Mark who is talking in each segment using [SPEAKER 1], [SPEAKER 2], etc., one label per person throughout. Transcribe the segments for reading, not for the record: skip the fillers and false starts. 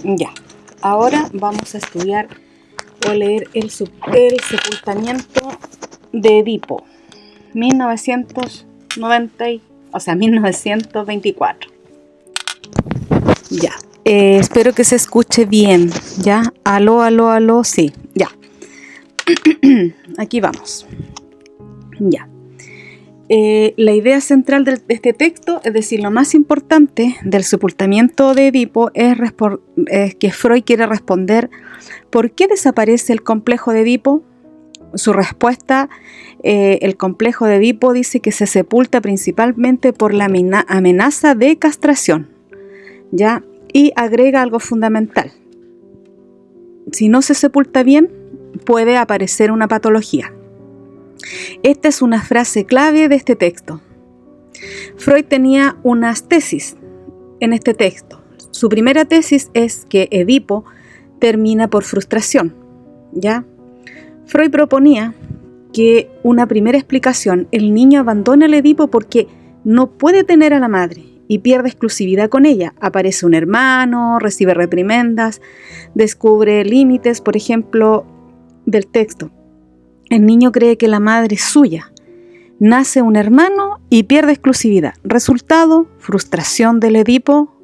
[SPEAKER 1] Ya, ahora vamos a estudiar o leer el sepultamiento de Edipo, 1924. Ya, espero que se escuche bien, ¿ya? Aló, sí, ya. Aquí vamos. Ya. La idea central de este texto, es decir, lo más importante del sepultamiento de Edipo es que Freud quiere responder ¿por qué desaparece el complejo de Edipo? Su respuesta, el complejo de Edipo dice que se sepulta principalmente por la amenaza de castración, ¿ya? Y agrega algo fundamental. Si no se sepulta bien, puede aparecer una patología. Esta es una frase clave de este texto. Freud tenía unas tesis en este texto. Su primera tesis es que Edipo termina por frustración, ¿ya? Freud proponía que una primera explicación, el niño abandona al Edipo porque no puede tener a la madre y pierde exclusividad con ella. Aparece un hermano, recibe reprimendas, descubre límites, por ejemplo, del texto. El niño cree que la madre es suya. Nace un hermano y pierde exclusividad. Resultado, frustración del Edipo.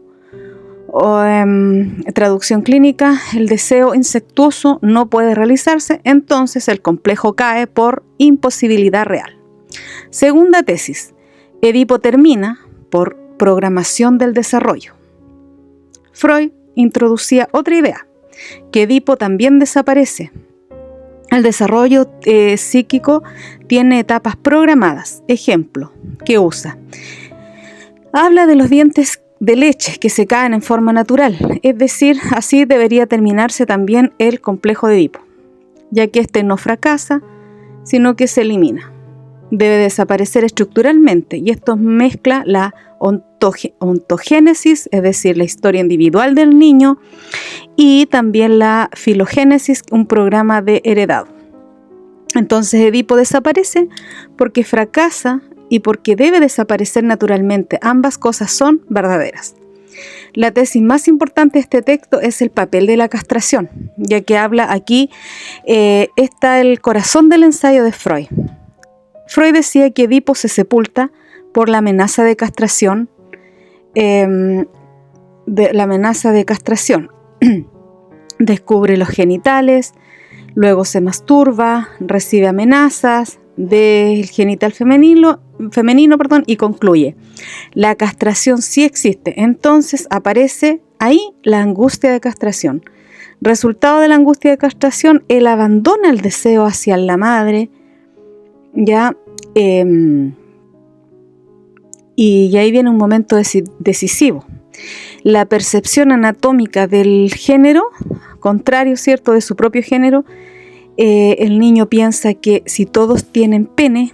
[SPEAKER 1] Traducción clínica, el deseo incestuoso no puede realizarse, entonces el complejo cae por imposibilidad real. Segunda tesis, Edipo termina por programación del desarrollo. Freud introducía otra idea, que Edipo también desaparece. El desarrollo psíquico tiene etapas programadas. Ejemplo, que usa. Habla de los dientes de leche que se caen en forma natural, es decir, así debería terminarse también el complejo de Edipo, ya que este no fracasa, sino que se elimina. Debe desaparecer estructuralmente y esto mezcla la ontogénesis, es decir, la historia individual del niño, y también la filogénesis, un programa de heredado. Entonces Edipo desaparece porque fracasa y porque debe desaparecer naturalmente. Ambas cosas son verdaderas. La tesis más importante de este texto es el papel de la castración, ya que habla aquí, está el corazón del ensayo de Freud. Freud decía que Edipo se sepulta por la amenaza de castración, descubre los genitales, luego se masturba, recibe amenazas del genital femenino, y concluye: la castración sí existe. Entonces aparece ahí la angustia de castración. Resultado de la angustia de castración, él abandona el deseo hacia la madre, ya, y ahí viene un momento decisivo. La percepción anatómica del género, contrario, ¿cierto?, de su propio género, el niño piensa que si todos tienen pene,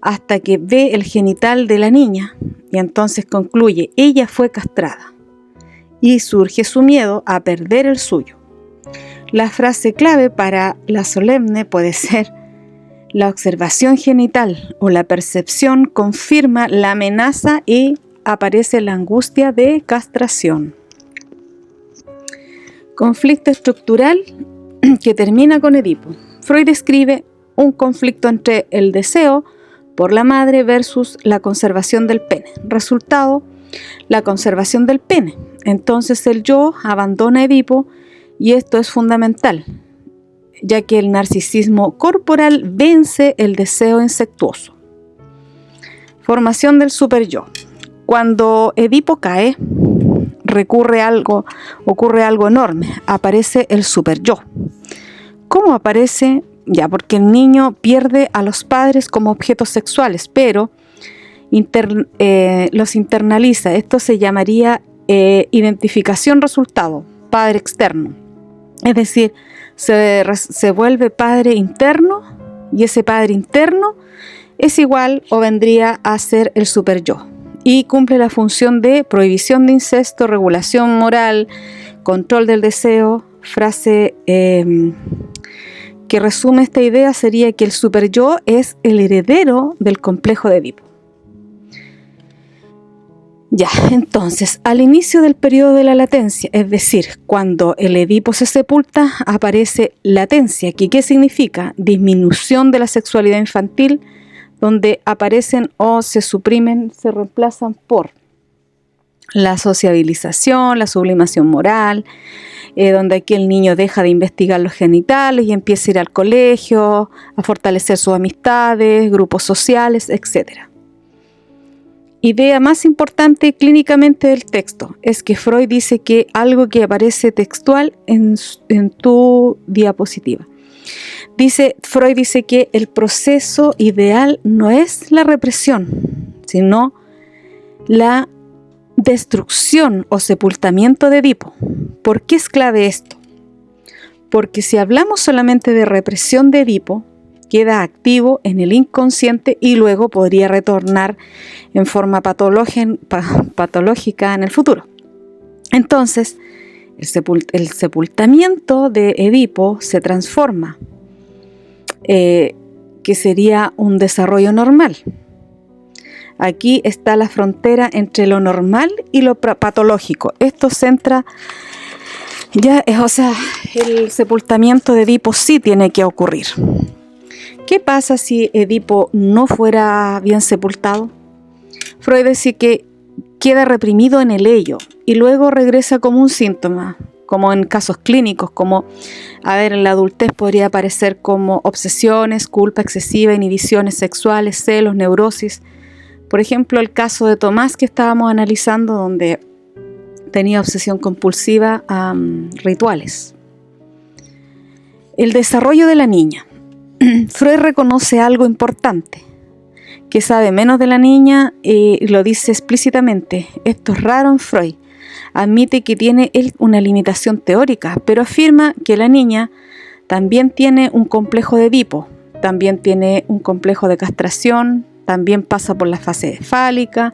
[SPEAKER 1] hasta que ve el genital de la niña, y entonces concluye, ella fue castrada, y surge su miedo a perder el suyo. La frase clave para la solemne puede ser: la observación genital o la percepción confirma la amenaza y aparece la angustia de castración. Conflicto estructural que termina con Edipo. Freud describe un conflicto entre el deseo por la madre versus la conservación del pene. Resultado, la conservación del pene. Entonces el yo abandona a Edipo y esto es fundamental, ya que el narcisismo corporal vence el deseo incestuoso. Formación del superyo. Cuando Edipo cae, ocurre algo enorme, aparece el superyo. ¿Cómo aparece? Ya, porque el niño pierde a los padres como objetos sexuales, pero los internaliza. Esto se llamaría identificación resultado, padre externo. Es decir, se vuelve padre interno, y ese padre interno es igual o vendría a ser el superyo y cumple la función de prohibición de incesto, regulación moral, control del deseo. Frase que resume esta idea sería que el superyo es el heredero del complejo de Edipo. Ya, entonces, al inicio del periodo de la latencia, es decir, cuando el Edipo se sepulta, aparece latencia, que ¿qué significa? Disminución de la sexualidad infantil, donde aparecen o se suprimen, se reemplazan por la sociabilización, la sublimación moral, donde aquí el niño deja de investigar los genitales y empieza a ir al colegio, a fortalecer sus amistades, grupos sociales, etc. Idea más importante clínicamente del texto es que Freud dice que algo que aparece textual en tu diapositiva. Freud dice que el proceso ideal no es la represión, sino la destrucción o sepultamiento de Edipo. ¿Por qué es clave esto? Porque si hablamos solamente de represión de Edipo, queda activo en el inconsciente y luego podría retornar en forma patológica en el futuro. Entonces, el sepultamiento de Edipo se transforma, que sería un desarrollo normal. Aquí está la frontera entre lo normal y lo patológico. Esto centra el sepultamiento de Edipo sí tiene que ocurrir. ¿Qué pasa si Edipo no fuera bien sepultado? Freud dice que queda reprimido en el ello y luego regresa como un síntoma, como en casos clínicos, como, en la adultez podría aparecer como obsesiones, culpa excesiva, inhibiciones sexuales, celos, neurosis. Por ejemplo, el caso de Tomás que estábamos analizando, donde tenía obsesión compulsiva a rituales. El desarrollo de la niña. Freud reconoce algo importante, que sabe menos de la niña y lo dice explícitamente. Esto es raro en Freud. Admite que tiene él una limitación teórica, pero afirma que la niña también tiene un complejo de Edipo, también tiene un complejo de castración, también pasa por la fase fálica,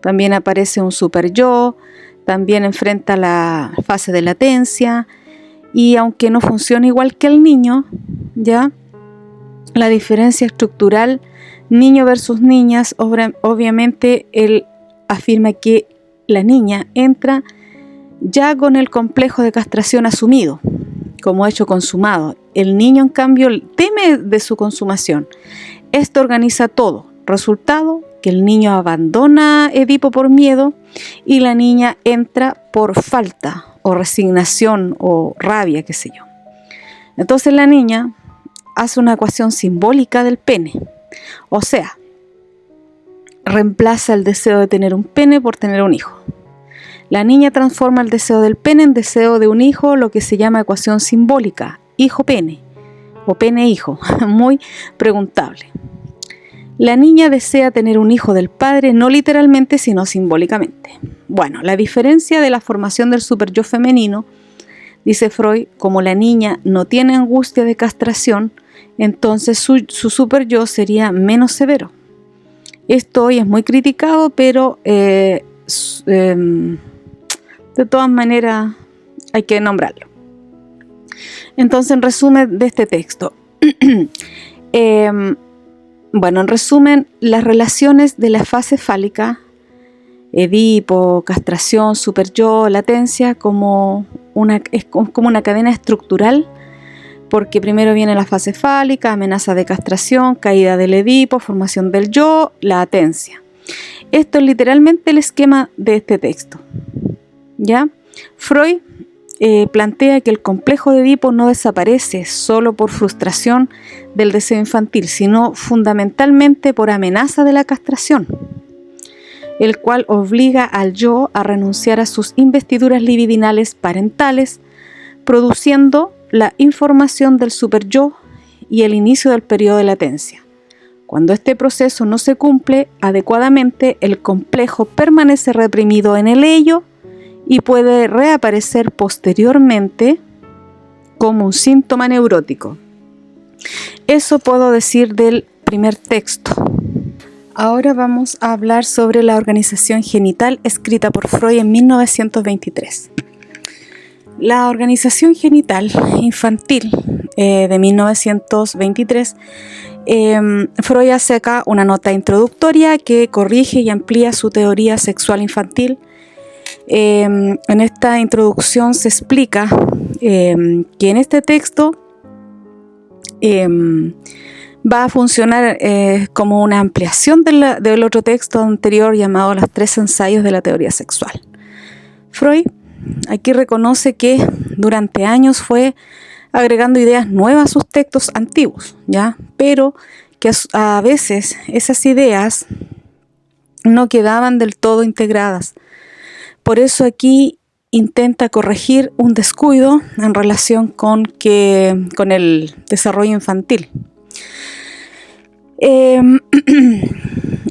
[SPEAKER 1] también aparece un super yo, también enfrenta la fase de latencia, y aunque no funciona igual que el niño, ya la diferencia estructural niño versus niñas, obviamente él afirma que la niña entra ya con el complejo de castración asumido, como hecho consumado. El niño, en cambio, teme de su consumación. Esto organiza todo. Resultado, que el niño abandona Edipo por miedo y la niña entra por falta o resignación o rabia, qué sé yo. Entonces la niña hace una ecuación simbólica del pene. O sea, reemplaza el deseo de tener un pene por tener un hijo. La niña transforma el deseo del pene en deseo de un hijo, lo que se llama ecuación simbólica, hijo-pene o pene-hijo, muy preguntable. La niña desea tener un hijo del padre, no literalmente, sino simbólicamente. Bueno, la diferencia de la formación del superyo femenino, dice Freud, como la niña no tiene angustia de castración, entonces su superyo sería menos severo. Esto hoy es muy criticado, pero de todas maneras hay que nombrarlo. Entonces, en resumen de este texto, en resumen, las relaciones de la fase fálica, Edipo, castración, superyo, latencia, es como una cadena estructural, porque primero viene la fase fálica, amenaza de castración, caída del Edipo, formación del yo, latencia. Esto es literalmente el esquema de este texto. ¿Ya? Freud plantea que el complejo de Edipo no desaparece solo por frustración del deseo infantil, sino fundamentalmente por amenaza de la castración, el cual obliga al yo a renunciar a sus investiduras libidinales parentales, produciendo la información del superyo y el inicio del periodo de latencia. Cuando este proceso no se cumple adecuadamente, el complejo permanece reprimido en el ello y puede reaparecer posteriormente como un síntoma neurótico. Eso puedo decir del primer texto. Ahora vamos a hablar sobre la organización genital escrita por Freud en 1923. La organización genital infantil de 1923 Freud hace acá una nota introductoria que corrige y amplía su teoría sexual infantil. En esta introducción se explica que en este texto va a funcionar como una ampliación del otro texto anterior llamado Los 3 ensayos de la teoría sexual. Freud aquí reconoce que durante años fue agregando ideas nuevas a sus textos antiguos, ¿ya? Pero que a veces esas ideas no quedaban del todo integradas. Por eso aquí intenta corregir un descuido en relación con el desarrollo infantil.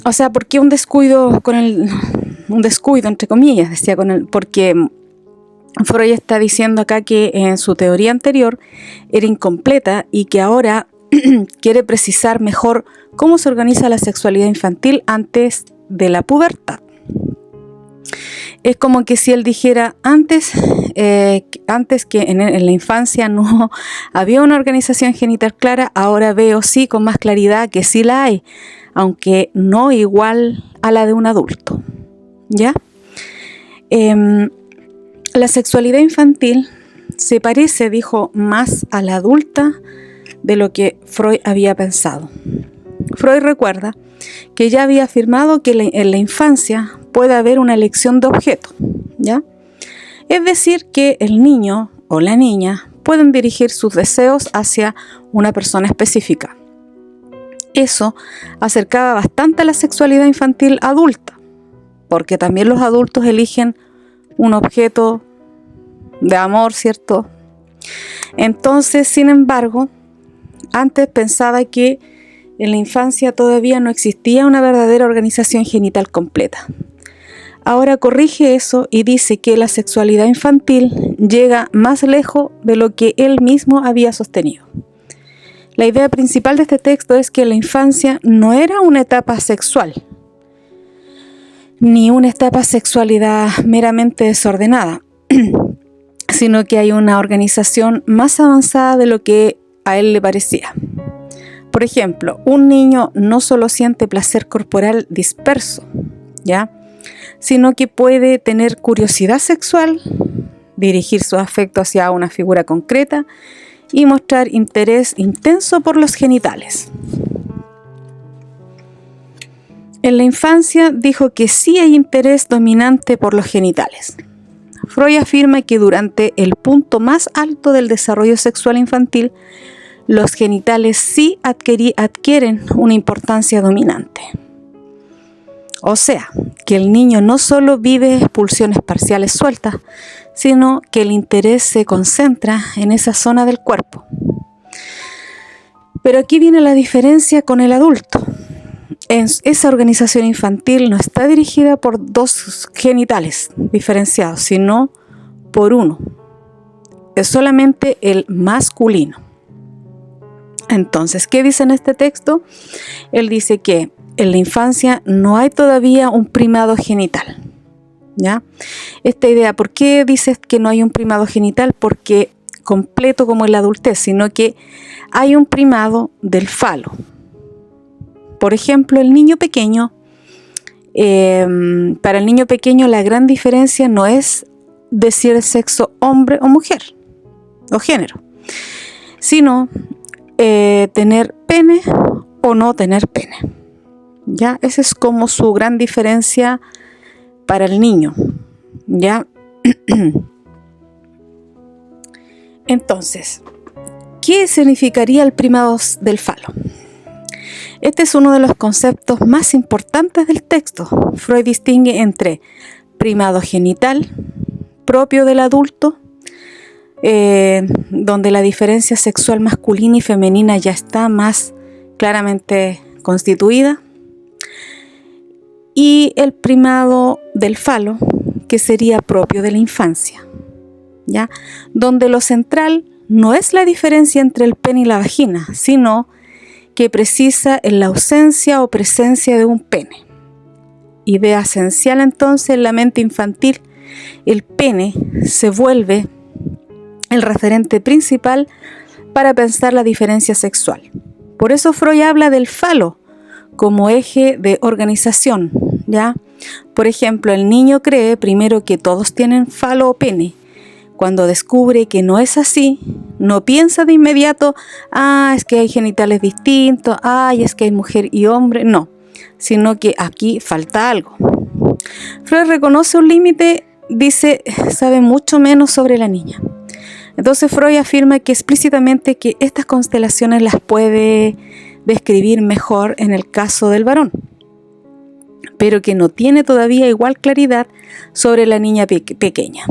[SPEAKER 1] O sea, ¿por qué un descuido entre comillas? Decía porque Freud está diciendo acá que en su teoría anterior era incompleta y que ahora quiere precisar mejor cómo se organiza la sexualidad infantil antes de la pubertad. Es como que si él dijera antes que en la infancia no había una organización genital clara, ahora veo sí con más claridad que sí la hay, aunque no igual a la de un adulto, ¿ya? La sexualidad infantil se parece, dijo, más a la adulta de lo que Freud había pensado. Freud recuerda que ya había afirmado que en la infancia puede haber una elección de objeto, ¿ya? Es decir, que el niño o la niña pueden dirigir sus deseos hacia una persona específica. Eso acercaba bastante a la sexualidad infantil adulta, porque también los adultos eligen un objeto de amor, ¿cierto? Entonces, sin embargo, antes pensaba que en la infancia todavía no existía una verdadera organización genital completa. Ahora corrige eso y dice que la sexualidad infantil llega más lejos de lo que él mismo había sostenido. La idea principal de este texto es que la infancia no era una etapa sexual, ni una etapa sexualidad meramente desordenada, sino que hay una organización más avanzada de lo que a él le parecía. Por ejemplo, un niño no solo siente placer corporal disperso, ¿ya?, sino que puede tener curiosidad sexual, dirigir su afecto hacia una figura concreta y mostrar interés intenso por los genitales. En la infancia dijo que sí hay interés dominante por los genitales. Freud afirma que durante el punto más alto del desarrollo sexual infantil, los genitales sí adquieren una importancia dominante. O sea, que el niño no solo vive pulsiones parciales sueltas, sino que el interés se concentra en esa zona del cuerpo. Pero aquí viene la diferencia con el adulto. Esa organización infantil no está dirigida por dos genitales diferenciados, sino por uno. Es solamente el masculino. Entonces, ¿qué dice en este texto? Él dice que en la infancia no hay todavía un primado genital, ¿ya? Esta idea, ¿por qué dices que no hay un primado genital? Porque completo como en la adultez, sino que hay un primado del falo. Por ejemplo, el niño pequeño, para el niño pequeño la gran diferencia no es decir el sexo hombre o mujer, o género, sino tener pene o no tener pene. ¿Ya? Esa es como su gran diferencia para el niño, ¿ya? Entonces, ¿qué significaría el primado del falo? Este es uno de los conceptos más importantes del texto. Freud distingue entre primado genital, propio del adulto, donde la diferencia sexual masculina y femenina ya está más claramente constituida, y el primado del falo, que sería propio de la infancia, ¿ya? Donde lo central no es la diferencia entre el pene y la vagina, sino que precisa en la ausencia o presencia de un pene. Idea esencial entonces en la mente infantil, el pene se vuelve el referente principal para pensar la diferencia sexual. Por eso Freud habla del falo como eje de organización, ¿ya? Por ejemplo, el niño cree primero que todos tienen falo o pene. Cuando descubre que no es así, no piensa de inmediato, es que hay genitales distintos, es que hay mujer y hombre, no, sino que aquí falta algo. Freud reconoce un límite, dice, sabe mucho menos sobre la niña. Entonces Freud afirma que explícitamente que estas constelaciones las puede describir mejor en el caso del varón, pero que no tiene todavía igual claridad sobre la niña pequeña.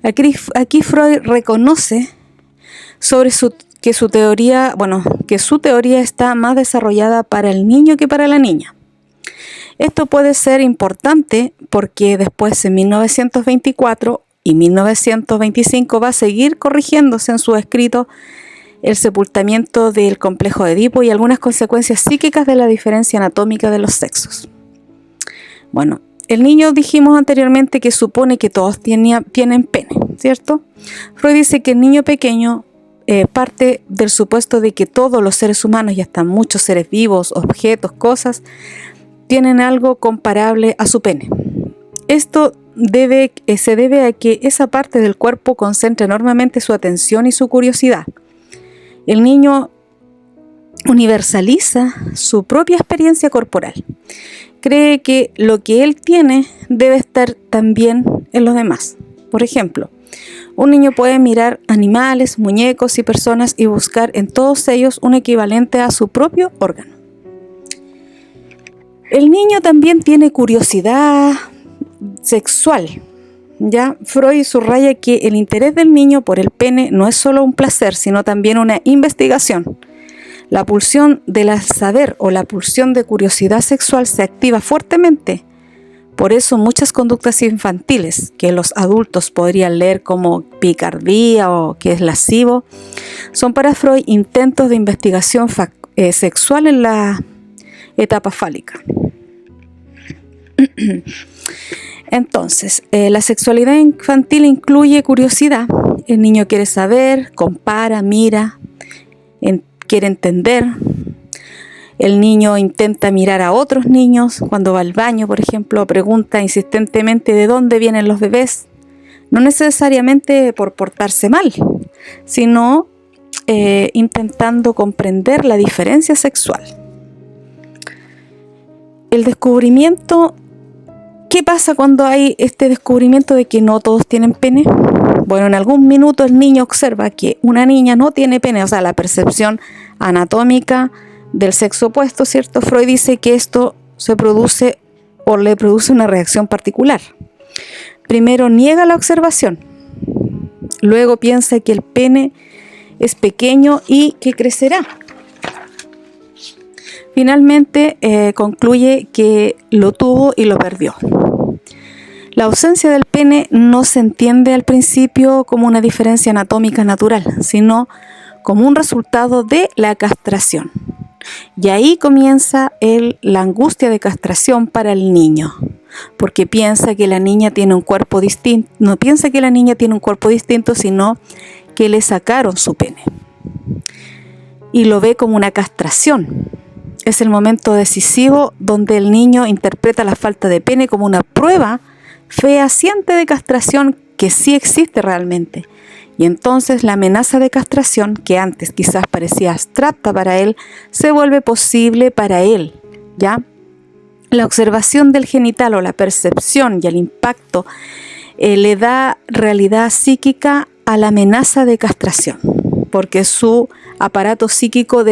[SPEAKER 1] Aquí Freud reconoce que su teoría está más desarrollada para el niño que para la niña. Esto puede ser importante porque después en 1924 y 1925 va a seguir corrigiéndose en su escrito el sepultamiento del complejo de Edipo y algunas consecuencias psíquicas de la diferencia anatómica de los sexos. Bueno, el niño dijimos anteriormente que supone que todos tienen pene, ¿cierto? Freud dice que el niño pequeño parte del supuesto de que todos los seres humanos y hasta muchos seres vivos, objetos, cosas, tienen algo comparable a su pene. Esto se debe a que esa parte del cuerpo concentra enormemente su atención y su curiosidad. El niño universaliza su propia experiencia corporal. Cree que lo que él tiene debe estar también en los demás. Por ejemplo, un niño puede mirar animales, muñecos y personas y buscar en todos ellos un equivalente a su propio órgano. El niño también tiene curiosidad sexual. Ya Freud subraya que el interés del niño por el pene no es solo un placer, sino también una investigación. La pulsión del saber o la pulsión de curiosidad sexual se activa fuertemente. Por eso muchas conductas infantiles que los adultos podrían leer como picardía o que es lascivo, son para Freud intentos de investigación sexual en la etapa fálica. Entonces, la sexualidad infantil incluye curiosidad. El niño quiere saber, compara, mira, quiere entender. El niño intenta mirar a otros niños cuando va al baño, por ejemplo, pregunta insistentemente de dónde vienen los bebés, no necesariamente por portarse mal, sino intentando comprender la diferencia sexual. El descubrimiento, ¿qué pasa cuando hay este descubrimiento de que no todos tienen pene? Bueno, en algún minuto el niño observa que una niña no tiene pene, o sea, la percepción anatómica del sexo opuesto, ¿cierto? Freud dice que esto se produce o le produce una reacción particular. Primero niega la observación, luego piensa que el pene es pequeño y que crecerá. Finalmente concluye que lo tuvo y lo perdió. La ausencia del pene no se entiende al principio como una diferencia anatómica natural, sino como un resultado de la castración. Y ahí comienza la angustia de castración para el niño, porque piensa que la niña tiene un cuerpo distinto, no piensa que la niña tiene un cuerpo distinto, sino que le sacaron su pene. Y lo ve como una castración. Es el momento decisivo donde el niño interpreta la falta de pene como una prueba fehaciente de castración que sí existe realmente. Y entonces la amenaza de castración, que antes quizás parecía abstracta para él, se vuelve posible para él, ¿ya? La observación del genital o la percepción y el impacto le da realidad psíquica a la amenaza de castración, porque su aparato psíquico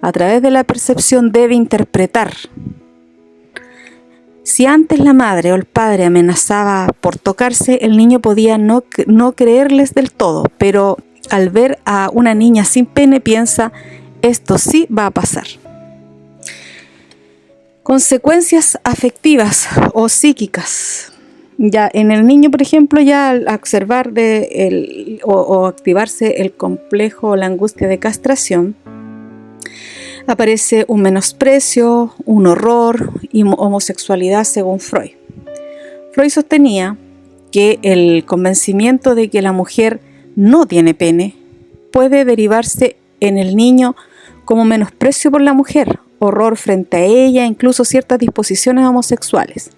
[SPEAKER 1] a través de la percepción debe interpretar. Si antes la madre o el padre amenazaba por tocarse, el niño podía no creerles del todo, pero al ver a una niña sin pene piensa, esto sí va a pasar. Consecuencias afectivas o psíquicas. Ya en el niño, por ejemplo, ya al observar o activarse el complejo o la angustia de castración, aparece un menosprecio, un horror y homosexualidad según Freud. Freud sostenía que el convencimiento de que la mujer no tiene pene puede derivarse en el niño como menosprecio por la mujer, horror frente a ella, incluso ciertas disposiciones homosexuales.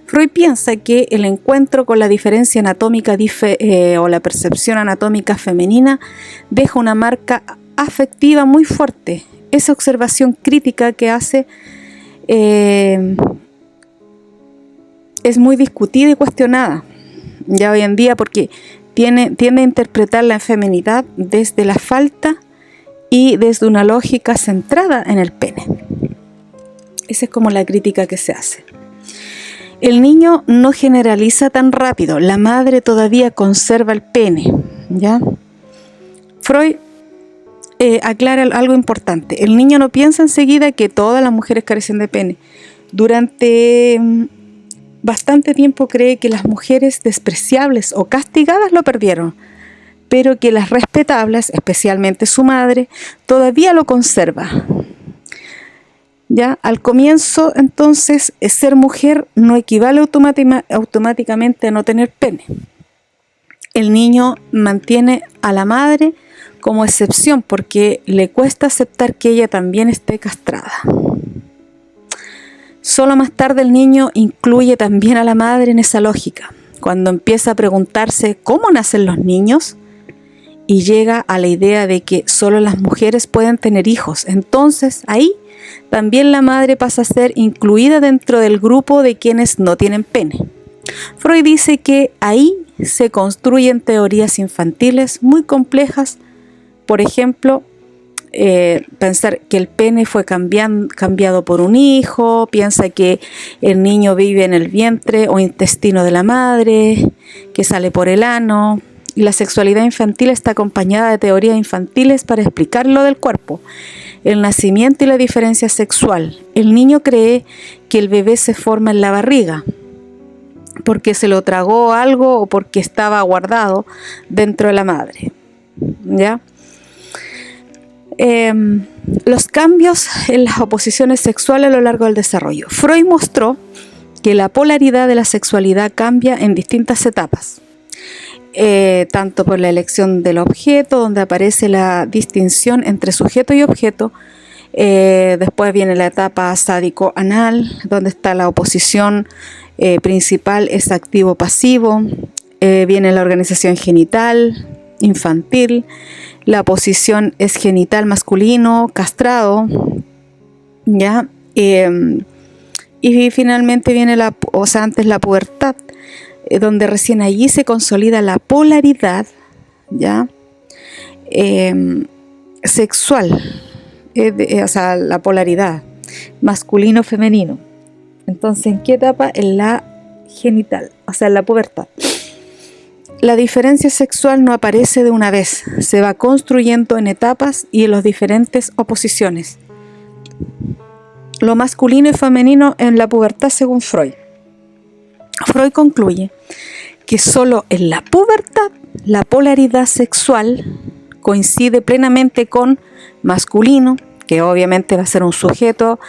[SPEAKER 1] Freud piensa que el encuentro con la diferencia anatómica o la percepción anatómica femenina deja una marca afectiva muy fuerte. Esa observación crítica que hace es muy discutida y cuestionada ya hoy en día, porque tiende a interpretar la feminidad desde la falta y desde una lógica centrada en el pene. Esa es como la crítica que se hace. El niño no generaliza tan rápido, la madre todavía conserva el pene, ¿ya? Freud aclara algo importante. El niño no piensa enseguida que todas las mujeres carecen de pene. Durante bastante tiempo cree que las mujeres despreciables o castigadas lo perdieron, pero que las respetables, especialmente su madre, todavía lo conserva. ¿Ya? Al comienzo, entonces, ser mujer no equivale automáticamente a no tener pene. El niño mantiene a la madre como excepción porque le cuesta aceptar que ella también esté castrada. Solo más tarde el niño incluye también a la madre en esa lógica, cuando empieza a preguntarse cómo nacen los niños y llega a la idea de que solo las mujeres pueden tener hijos. Entonces ahí también la madre pasa a ser incluida dentro del grupo de quienes no tienen pene. Freud dice que ahí se construyen teorías infantiles muy complejas. Por ejemplo, pensar que el pene fue cambiado por un hijo, piensa que el niño vive en el vientre o intestino de la madre, que sale por el ano. Y la sexualidad infantil está acompañada de teorías infantiles para explicar lo del cuerpo, el nacimiento y la diferencia sexual. El niño cree que el bebé se forma en la barriga, porque se lo tragó algo o porque estaba guardado dentro de la madre, ¿ya? Los cambios en las oposiciones sexuales a lo largo del desarrollo. Freud mostró que la polaridad de la sexualidad cambia en distintas etapas, tanto por la elección del objeto, donde aparece la distinción entre sujeto y objeto. Después viene la etapa sádico-anal, donde está la oposición principal, es activo-pasivo. Viene la organización genital, infantil. La posición es genital masculino, castrado, ¿ya? Y finalmente viene antes la pubertad, donde recién allí se consolida la polaridad, ¿ya? Sexual, o sea, la polaridad masculino-femenino. Entonces, ¿en qué etapa? En la genital, o sea, en la pubertad. La diferencia sexual no aparece de una vez, se va construyendo en etapas y en las diferentes oposiciones. Lo masculino y femenino en la pubertad según Freud. Freud concluye que solo en la pubertad la polaridad sexual coincide plenamente con masculino, que obviamente va a ser un sujeto,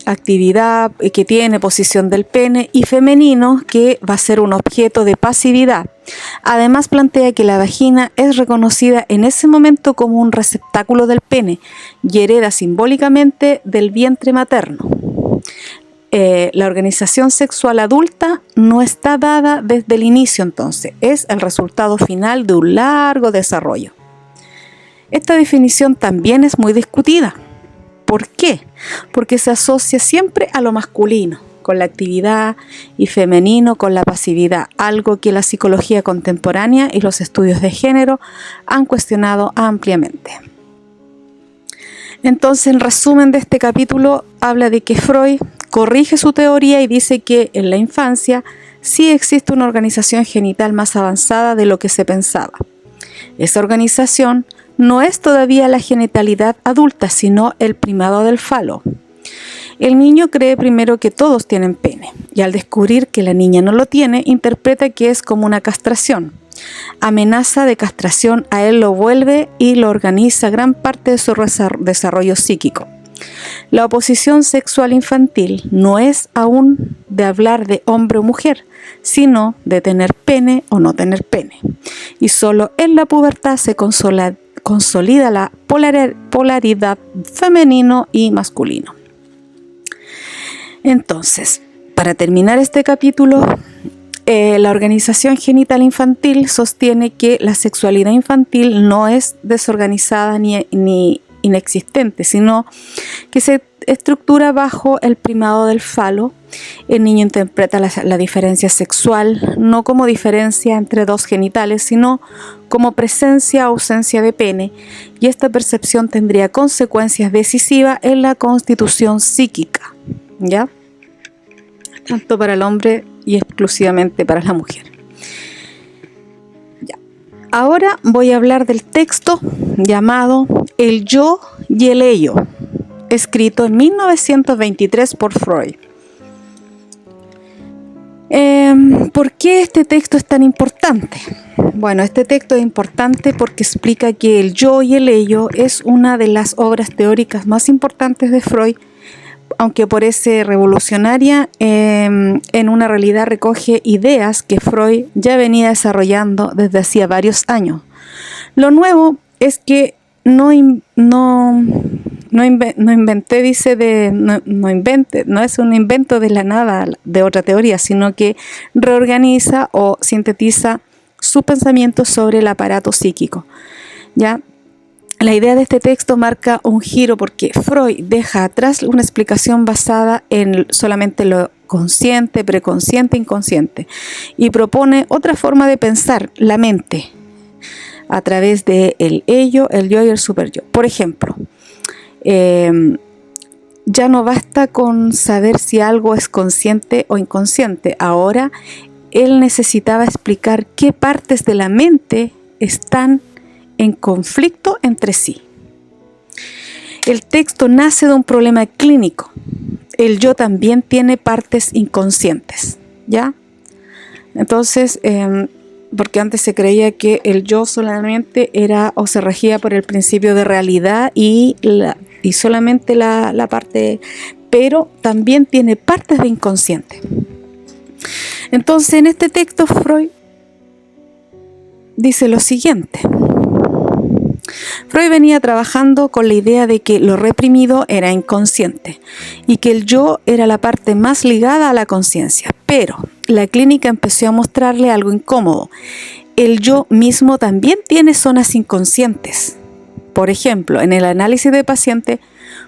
[SPEAKER 1] actividad que tiene posición del pene, y femenino, que va a ser un objeto de pasividad. Además plantea que la vagina es reconocida en ese momento como un receptáculo del pene y hereda simbólicamente del vientre materno. La organización sexual adulta no está dada desde el inicio, entonces es el resultado final de un largo desarrollo. Esta definición también es muy discutida. ¿Por qué? Porque se asocia siempre a lo masculino, con la actividad, y femenino con la pasividad, algo que la psicología contemporánea y los estudios de género han cuestionado ampliamente. Entonces, en resumen de este capítulo, habla de que Freud corrige su teoría y dice que en la infancia sí existe una organización genital más avanzada de lo que se pensaba. Esa organización no es todavía la genitalidad adulta, sino el primado del falo. El niño cree primero que todos tienen pene, y al descubrir que la niña no lo tiene, interpreta que es como una castración. Amenaza de castración a él lo vuelve y lo organiza gran parte de su desarrollo psíquico. La oposición sexual infantil no es aún de hablar de hombre o mujer, sino de tener pene o no tener pene. Y solo en la pubertad se consolida la polaridad femenino y masculino. Entonces, para terminar este capítulo, la Organización Genital Infantil sostiene que la sexualidad infantil no es desorganizada ni inexistente, sino que se estructura bajo el primado del falo. El niño interpreta la diferencia sexual no como diferencia entre dos genitales, sino como presencia o ausencia de pene, y esta percepción tendría consecuencias decisivas en la constitución psíquica, ¿ya? Tanto para el hombre y exclusivamente para la mujer. Ya. Ahora voy a hablar del texto llamado El yo y el ello, escrito en 1923 por Freud. ¿Por qué este texto es tan importante? Bueno, este texto es importante porque explica que el yo y el ello es una de las obras teóricas más importantes de Freud, aunque por ese revolucionaria, en una realidad recoge ideas que Freud ya venía desarrollando desde hacía varios años. Lo nuevo es que no es un invento de la nada de otra teoría, sino que reorganiza o sintetiza su pensamiento sobre el aparato psíquico, ¿ya? La idea de este texto marca un giro porque Freud deja atrás una explicación basada en solamente lo consciente, preconsciente, inconsciente, y propone otra forma de pensar la mente a través de el ello, el yo y el superyo. Por ejemplo, ya no basta con saber si algo es consciente o inconsciente. Ahora él necesitaba explicar qué partes de la mente están en conflicto entre sí. El texto nace de un problema clínico. El yo también tiene partes inconscientes, ¿ya? Entonces, porque antes se creía que el yo solamente era o se regía por el principio de realidad y solamente la parte, pero también tiene partes de inconsciente. Entonces, en este texto Freud dice lo siguiente. Freud venía trabajando con la idea de que lo reprimido era inconsciente y que el yo era la parte más ligada a la conciencia, pero la clínica empezó a mostrarle algo incómodo. El yo mismo también tiene zonas inconscientes. Por ejemplo, en el análisis de paciente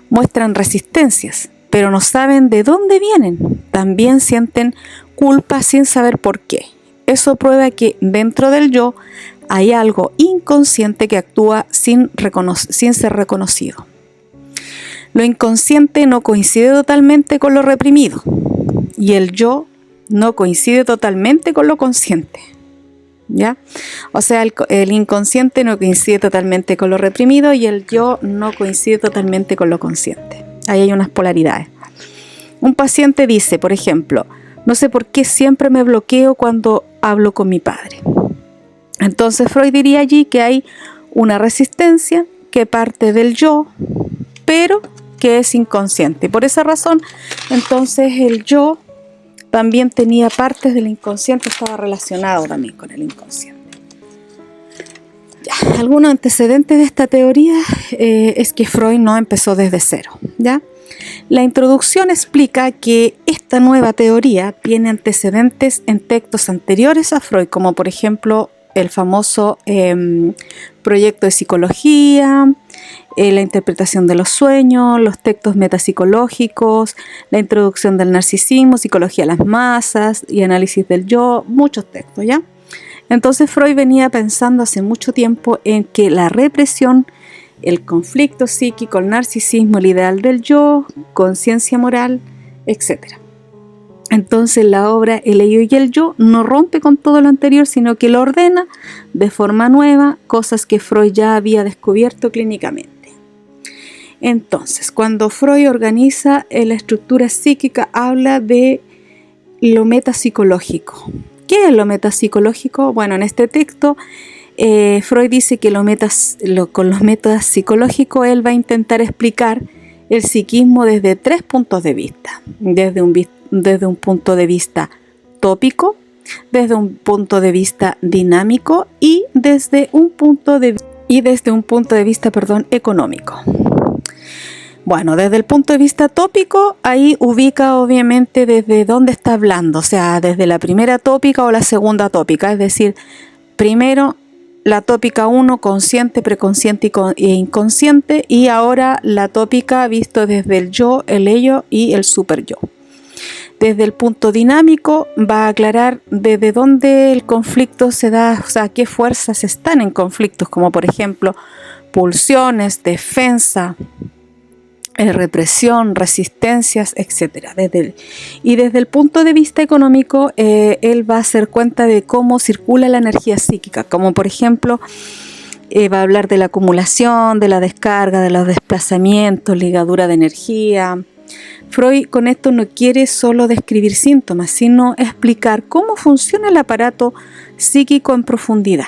[SPEAKER 1] muestran resistencias, pero no saben de dónde vienen. También sienten culpa sin saber por qué. Eso prueba que dentro del yo hay algo inconsciente que actúa sin ser reconocido. Lo inconsciente no coincide totalmente con lo reprimido y el yo no coincide totalmente con lo consciente, ¿ya? O sea, el inconsciente no coincide totalmente con lo reprimido y el yo no coincide totalmente con lo consciente. Ahí hay unas polaridades. Un paciente dice, por ejemplo, no sé por qué siempre me bloqueo cuando hablo con mi padre. Entonces Freud diría allí que hay una resistencia que parte del yo, pero que es inconsciente. Y por esa razón, entonces el yo también tenía partes del inconsciente, estaba relacionado también con el inconsciente. Ya, algunos antecedentes de esta teoría es que Freud no empezó desde cero, ¿ya? La introducción explica que esta nueva teoría tiene antecedentes en textos anteriores a Freud, como por ejemplo el famoso proyecto de psicología, la interpretación de los sueños, los textos metapsicológicos, la introducción del narcisismo, psicología de las masas y análisis del yo, muchos textos, ¿ya? Entonces Freud venía pensando hace mucho tiempo en que la represión, el conflicto psíquico, el narcisismo, el ideal del yo, conciencia moral, etc. Entonces la obra El ello y el yo no rompe con todo lo anterior, sino que lo ordena de forma nueva, cosas que Freud ya había descubierto clínicamente. Entonces, cuando Freud organiza la estructura psíquica, habla de lo metapsicológico. ¿Qué es lo metapsicológico? Bueno, en este texto Freud dice que con los métodos psicológicos él va a intentar explicar el psiquismo desde 3 puntos de vista. Desde un punto de vista tópico, desde un punto de vista dinámico y desde un punto de vista y desde un punto de vista, económico. Bueno, desde el punto de vista tópico, ahí ubica obviamente desde dónde está hablando, o sea, desde la primera tópica o la segunda tópica, es decir, primero la tópica 1, consciente, preconsciente e inconsciente, y ahora la tópica visto desde el yo, el ello y el superyo. Desde el punto dinámico va a aclarar desde dónde el conflicto se da, o sea, qué fuerzas están en conflictos, como por ejemplo pulsiones, defensa, represión, resistencias, etc. Y desde el punto de vista económico, él va a hacer cuenta de cómo circula la energía psíquica, como por ejemplo, va a hablar de la acumulación, de la descarga, de los desplazamientos, ligadura de energía. Freud con esto no quiere solo describir síntomas, sino explicar cómo funciona el aparato psíquico en profundidad.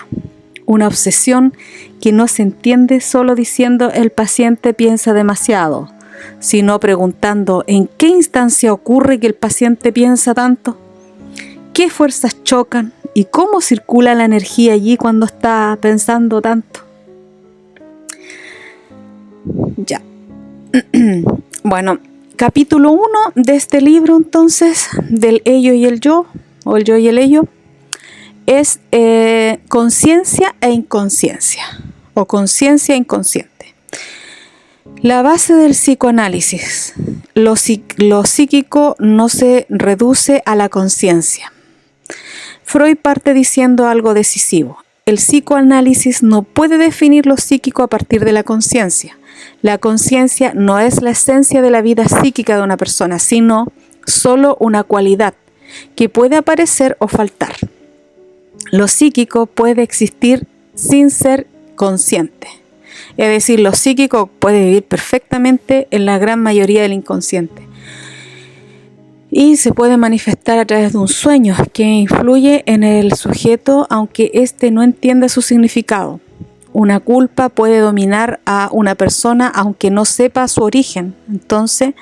[SPEAKER 1] Una obsesión que no se entiende solo diciendo el paciente piensa demasiado, sino preguntando en qué instancia ocurre que el paciente piensa tanto, qué fuerzas chocan y cómo circula la energía allí cuando está pensando tanto. Ya. Bueno, capítulo 1 de este libro, entonces, del ello y el yo, o el yo y el ello, es conciencia e inconsciencia, o conciencia inconsciente. La base del psicoanálisis. Lo psíquico no se reduce a la conciencia. Freud parte diciendo algo decisivo. El psicoanálisis no puede definir lo psíquico a partir de la conciencia. La conciencia no es la esencia de la vida psíquica de una persona, sino solo una cualidad que puede aparecer o faltar. Lo psíquico puede existir sin ser consciente. Es decir, lo psíquico puede vivir perfectamente en la gran mayoría del inconsciente. Y se puede manifestar a través de un sueño que influye en el sujeto aunque éste no entienda su significado. Una culpa puede dominar a una persona aunque no sepa su origen. Entonces,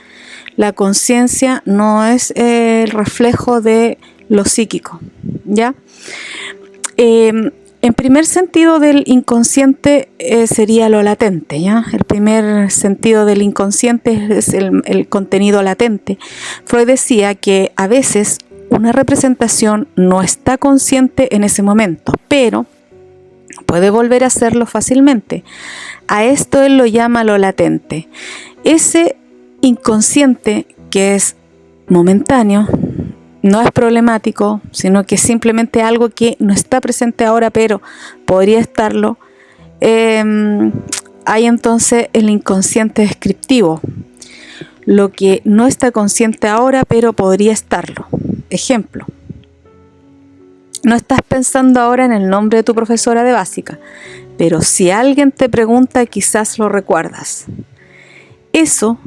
[SPEAKER 1] la conciencia no es el reflejo de lo psíquico, ¿ya? En primer sentido del inconsciente sería lo latente, ¿ya? El primer sentido del inconsciente es el contenido latente. Freud decía que a veces una representación no está consciente en ese momento, pero puede volver a hacerlo fácilmente. A esto él lo llama lo latente. Ese inconsciente que es momentáneo, no es problemático, sino que es simplemente algo que no está presente ahora, pero podría estarlo. Hay entonces el inconsciente descriptivo, lo que no está consciente ahora, pero podría estarlo. Ejemplo, no estás pensando ahora en el nombre de tu profesora de básica, pero si alguien te pregunta, quizás lo recuerdas. Eso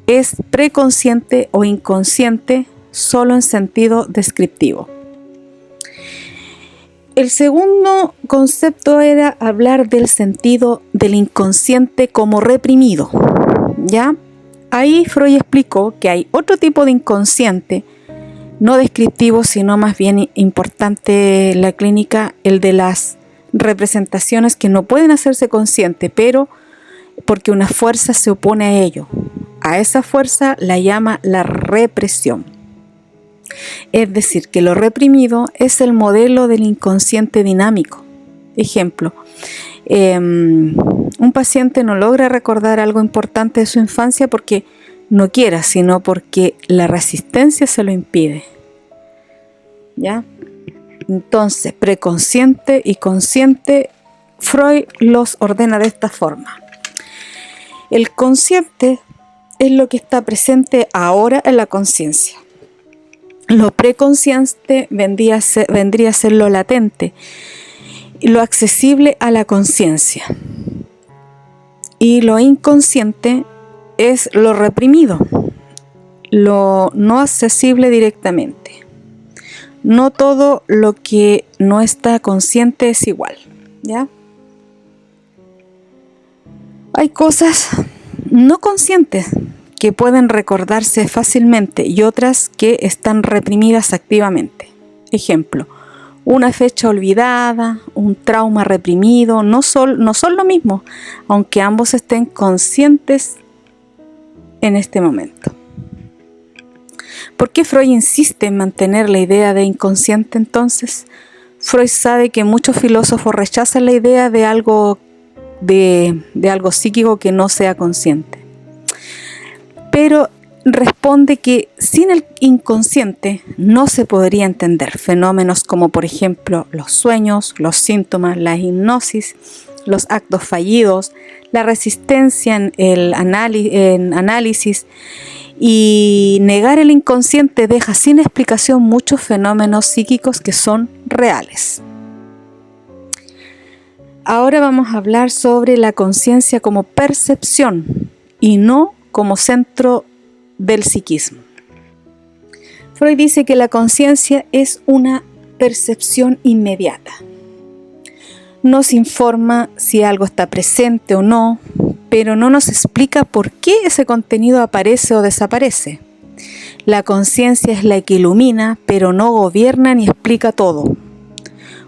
[SPEAKER 1] es preconsciente o inconsciente, solo en sentido descriptivo. El segundo concepto era hablar del sentido del inconsciente como reprimido, ¿ya? Ahí Freud explicó que hay otro tipo de inconsciente, no descriptivo, sino más bien importante en la clínica, el de las representaciones que no pueden hacerse conscientes, pero porque una fuerza se opone a ello. A esa fuerza la llama la represión. Es decir, que lo reprimido es el modelo del inconsciente dinámico. Ejemplo, un paciente no logra recordar algo importante de su infancia porque no quiera, sino porque la resistencia se lo impide. ¿Ya? Entonces, preconsciente y consciente, Freud los ordena de esta forma. El consciente es lo que está presente ahora en la conciencia. Lo preconsciente vendría a ser lo latente, lo accesible a la conciencia. Y lo inconsciente es lo reprimido, lo no accesible directamente. No todo lo que no está consciente es igual, ¿ya? Hay cosas no conscientes que pueden recordarse fácilmente y otras que están reprimidas activamente. Ejemplo, Una fecha olvidada, un trauma reprimido, no son lo mismo, aunque ambos estén conscientes en este momento. ¿Por qué Freud insiste en mantener la idea de inconsciente entonces? Freud sabe que muchos filósofos rechazan la idea de algo psíquico que no sea consciente. Pero responde que sin el inconsciente no se podría entender fenómenos como, por ejemplo, los sueños, los síntomas, la hipnosis, los actos fallidos, la resistencia en análisis, y negar el inconsciente deja sin explicación muchos fenómenos psíquicos que son reales. Ahora vamos a hablar sobre la conciencia como percepción y no como centro del psiquismo. Freud dice que la conciencia es una percepción inmediata. Nos informa si algo está presente o no, pero no nos explica por qué ese contenido aparece o desaparece. La conciencia es la que ilumina, pero no gobierna ni explica todo.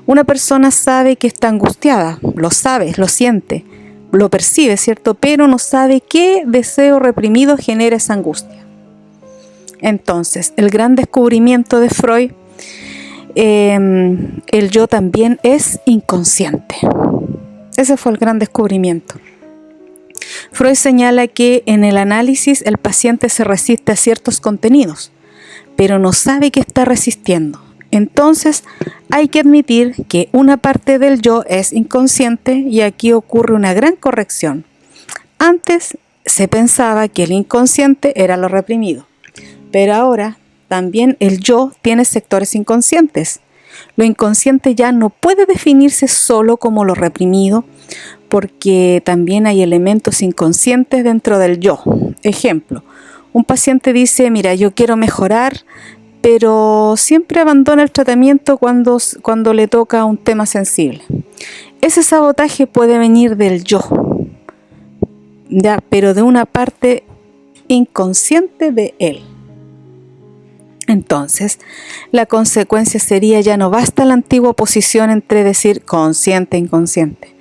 [SPEAKER 1] Una persona sabe que está angustiada, lo sabe, lo siente, lo percibe, ¿cierto? Pero no sabe qué deseo reprimido genera esa angustia. Entonces, el gran descubrimiento de Freud, el yo también es inconsciente. Ese fue el gran descubrimiento. Freud señala que en el análisis el paciente se resiste a ciertos contenidos, pero no sabe que está resistiendo. Entonces hay que admitir que una parte del yo es inconsciente y aquí ocurre una gran corrección. Antes se pensaba que el inconsciente era lo reprimido, pero ahora también el yo tiene sectores inconscientes. Lo inconsciente ya no puede definirse solo como lo reprimido, porque también hay elementos inconscientes dentro del yo. Ejemplo, un paciente dice, mira, yo quiero mejorar, pero siempre abandona el tratamiento cuando le toca un tema sensible. Ese sabotaje puede venir del yo, ¿ya? Pero de una parte inconsciente de él. Entonces, la consecuencia sería ya no basta la antigua oposición entre decir consciente e inconsciente.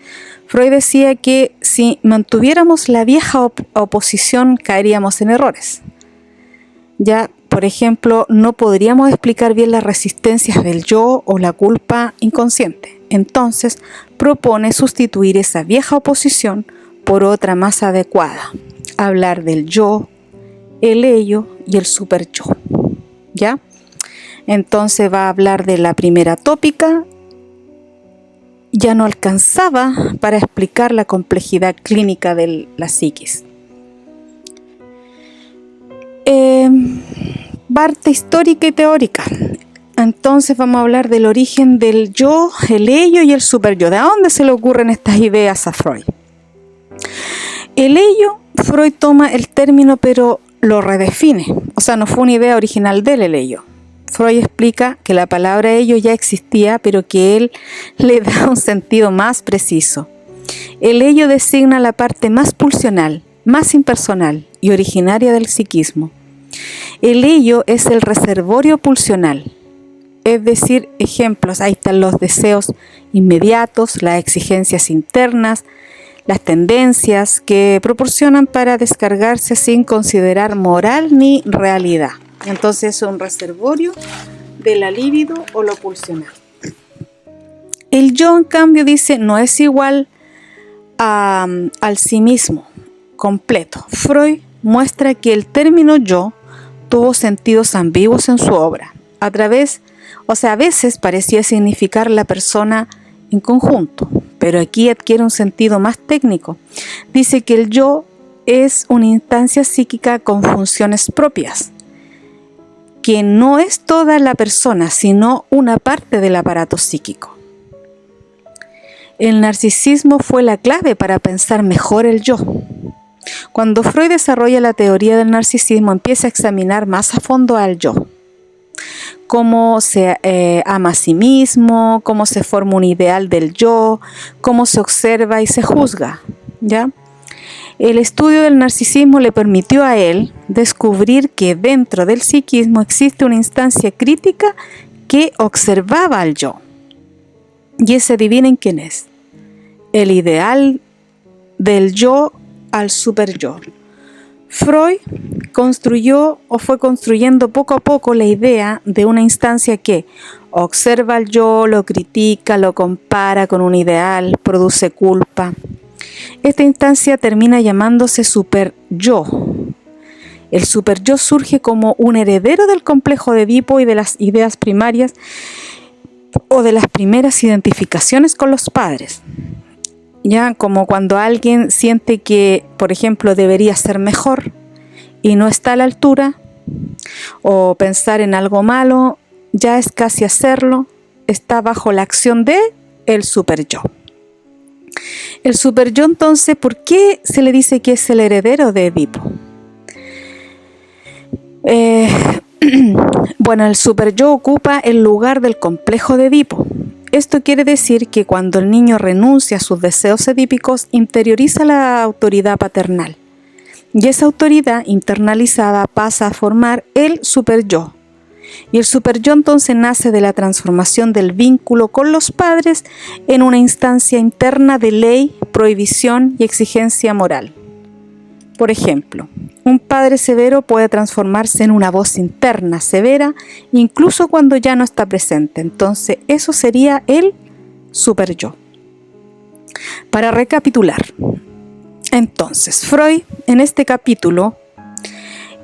[SPEAKER 1] Freud decía que si mantuviéramos la vieja oposición caeríamos en errores. Ya, por ejemplo, no podríamos explicar bien las resistencias del yo o la culpa inconsciente. Entonces, propone sustituir esa vieja oposición por otra más adecuada. Hablar del yo, el ello y el superyo. ¿Ya? Entonces va a hablar de la primera tópica. Ya no alcanzaba para explicar la complejidad clínica de la psiquis. Parte histórica y teórica. Entonces vamos a hablar del origen del yo, el ello y el superyo. ¿De dónde se le ocurren estas ideas a Freud? El ello, Freud toma el término pero lo redefine. O sea, no fue una idea original del ello. Freud explica que la palabra ello ya existía, pero que él le da un sentido más preciso. El ello designa la parte más pulsional, más impersonal y originaria del psiquismo. El ello es el reservorio pulsional, es decir, ejemplos, ahí están los deseos inmediatos, las exigencias internas, las tendencias que proporcionan para descargarse sin considerar moral ni realidad. Entonces es un reservorio de la libido o lo pulsional. El yo, en cambio, dice, no es igual al sí mismo completo. Freud muestra que el término yo tuvo sentidos ambiguos en su obra. A veces parecía significar la persona en conjunto, pero aquí adquiere un sentido más técnico. Dice que el yo es una instancia psíquica con funciones propias, que no es toda la persona, sino una parte del aparato psíquico. El narcisismo fue la clave para pensar mejor el yo. Cuando Freud desarrolla la teoría del narcisismo, empieza a examinar más a fondo al yo. Cómo se ama a sí mismo, cómo se forma un ideal del yo, cómo se observa y se juzga, ¿ya? El estudio del narcisismo le permitió a él descubrir que dentro del psiquismo existe una instancia crítica que observaba al yo. y ese adivinen quién es. El ideal del yo al super yo. Freud construyó o fue construyendo poco a poco la idea de una instancia que observa al yo, lo critica, lo compara con un ideal, produce culpa. Esta instancia termina llamándose super yo. El super yo surge como un heredero del complejo de Edipo y de las ideas primarias o de las primeras identificaciones con los padres. Ya, como cuando alguien siente que, por ejemplo, debería ser mejor y no está a la altura, o pensar en algo malo, ya es casi hacerlo, está bajo la acción de el super yo. El super yo, entonces, ¿por qué se le dice que es el heredero de Edipo? Bueno, el super yo ocupa el lugar del complejo de Edipo. Esto quiere decir que cuando el niño renuncia a sus deseos edípicos, interioriza la autoridad paternal. Y esa autoridad internalizada pasa a formar el super yo. Y el super yo entonces nace de la transformación del vínculo con los padres en una instancia interna de ley, prohibición y exigencia moral. Por ejemplo, un padre severo puede transformarse en una voz interna severa, incluso cuando ya no está presente. Entonces, eso sería el super yo. Para recapitular, entonces, Freud, en este capítulo,